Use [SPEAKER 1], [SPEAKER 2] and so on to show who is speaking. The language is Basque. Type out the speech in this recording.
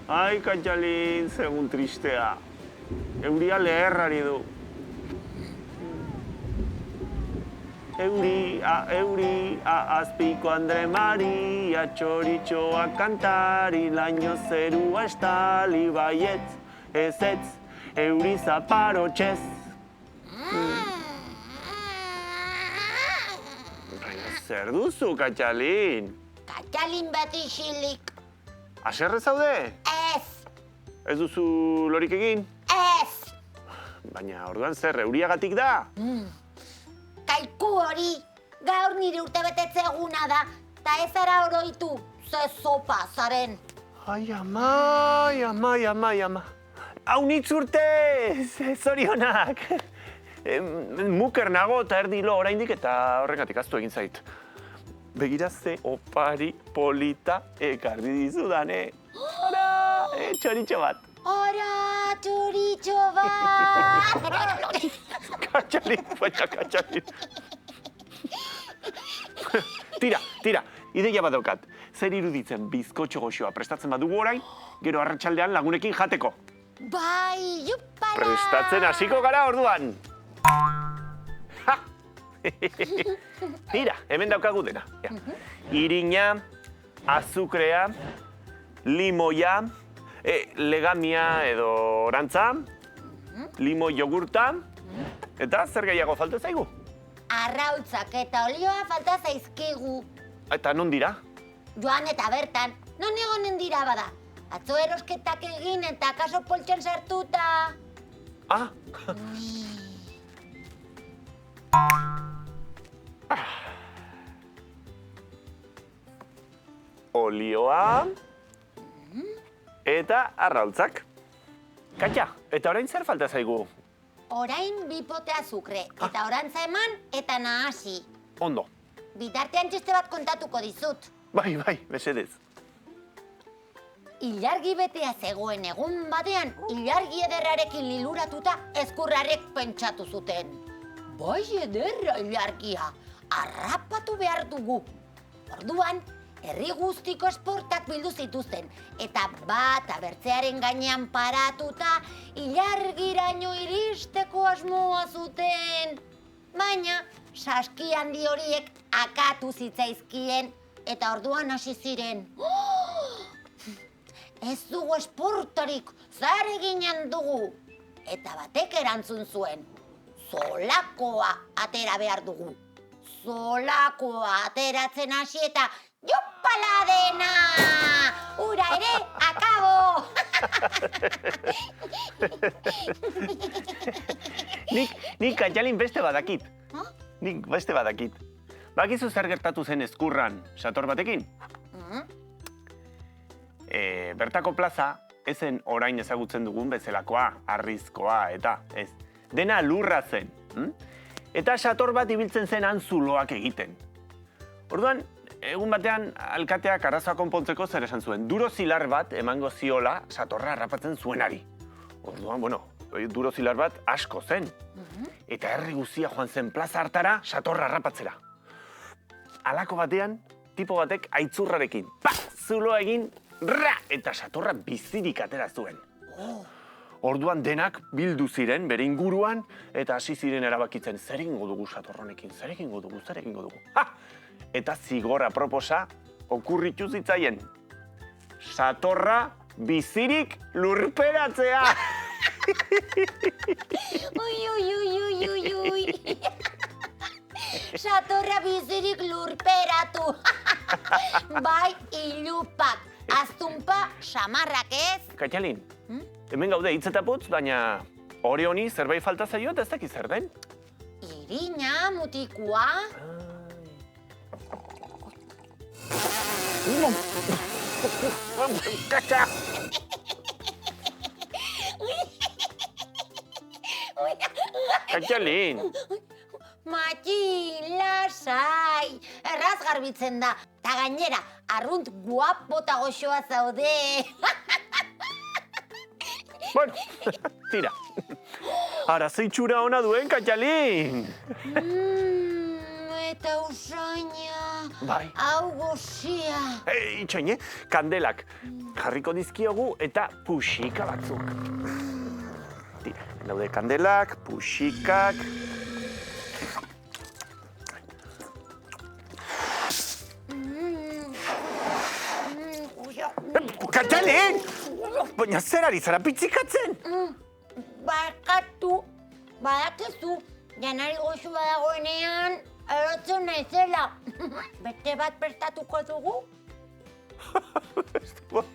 [SPEAKER 1] Ai, Katxalin, segun tristea. Euria leherrari du. Euri, azpiko Andre Maria, txoritxoa kantari, laino zerua estali, baietz, ezetz, euri zaparotxez. Baina zer duzu, Katxalin?
[SPEAKER 2] Katxalin bat isilik.
[SPEAKER 1] Haserre zaude?
[SPEAKER 2] Ez,
[SPEAKER 1] Ez duzu lorik egin?
[SPEAKER 2] ez.
[SPEAKER 1] Baina orduan zer, euriagatik da?
[SPEAKER 2] Kaiku hori, gaur nire urtebetetze eguna da, eta ez ara oroitu, ze sopa zaren.
[SPEAKER 1] Ai, ama. Haunitz urte, zorionak. Muker nago eta erdilo oraindik eta horregatik aztu egin zait. Begira ze opari polita ekarri dizudane. Ara, txoritxo bat.
[SPEAKER 2] Ora, txoritxo bat!
[SPEAKER 1] Katxalin, baina Katxalin. Tira, ideia bat daukat. Zer iruditzen bizkotxo goxoa prestatzen badugu orain, gero arratsaldean lagunekin jateko.
[SPEAKER 2] Bai, jupala!
[SPEAKER 1] Prestatzen hasiko gara orduan. Ha! Tira, hemen daukagu dena. Irina, azukrea, limoia, legamia edo orantza, limo jogurta, eta zer gehiago falta zaigu?
[SPEAKER 2] Arrautzak eta olioa falta zaizkigu.
[SPEAKER 1] Eta non dira?
[SPEAKER 2] Joan eta bertan, non egonen dira bada. Atzo erosketak egin eta kaso poltsan sartuta.
[SPEAKER 1] Ah! Olioa eta arrautzak. Katja, eta orain zer falta zaigu?
[SPEAKER 2] Orain bi pote azukre, eta orantza eman eta nahasi.
[SPEAKER 1] Ondo.
[SPEAKER 2] Bitartean txiste bat kontatuko dizut.
[SPEAKER 1] Bai, mesedez.
[SPEAKER 2] Ilargi betea zegoen egun batean, ilargi ederrarekin liluratuta ezkurrarek pentsatu zuten. Bai ederra ilargia, harrapatu behar dugu. Orduan, herri guztiko esportak bildu zituzten, eta bat abertzearen gainean paratuta, ilargiraino iristeko asmoa zuten. Baina, saski handi horiek akatu zitzaizkien, eta orduan hasi ziren. Ez dugu esportarik, zer eginen dugu. Eta batek erantzun zuen, zolakoa atera behar dugu. Zolakoa ateratzen hasi eta jupala dena! Ura ere, akabo!
[SPEAKER 1] Nik Katxalin beste badakit. Nik beste badakit. Bakizu zer gertatu zen ezkurran, sator batekin? Bertako plaza, ezen orain ezagutzen dugun bezalakoa, harrizkoa eta ez. Dena lurra zen. Eta sator bat ibiltzen zen zuloak egiten. Orduan, egun batean alkateak arazoa konpontzeko zer esan zuen. Duro zilar bat emango ziola satorra harrapatzen zuenari. Orduan, duro zilar bat asko zen. Eta herri guztia joan zen plaza hartara satorra harrapatzera. Halako batean, tipo batek aitzurrarekin, zuloa egin, eta satorra bizirik atera zuen. Orduan denak bildu ziren bere inguruan eta hasi ziren erabakitzen zer egingo dugu satorronekin, zer egingo dugu. Eta zigorra proposa okurritu zitzaien. Satorra bizirik lurperatzea!
[SPEAKER 2] Ui. Satorra bizirik lurperatu. Bai, ilupak. Aztumpa, samarrak ez?
[SPEAKER 1] Katxalin, hemen gaude hitz eta putz, baina hori honi zerbait falta zaio eta ez dakit zer den.
[SPEAKER 2] Irina, mutikua.
[SPEAKER 1] Katxalin!
[SPEAKER 2] Matxin, lasai. Erraz garbitzen da. Ta gainera, arrunt guapo eta goxoa zaude.
[SPEAKER 1] Bueno, tira. Ara zeitxura ona duen, Katxalin!
[SPEAKER 2] Eta usaina.
[SPEAKER 1] Bai.
[SPEAKER 2] Hau gozia.
[SPEAKER 1] Itxoin, kandelak jarriko dizkiogu eta puxika batzuk. Tira, daude kandelak, puxikak. Katale! Baina zer ari zara pitzikatzen?
[SPEAKER 2] Barkatu, badakizu, janari goxu badagoenean, erotzen naizela. Beste bat prestatuko dugu?
[SPEAKER 1] Beste bat.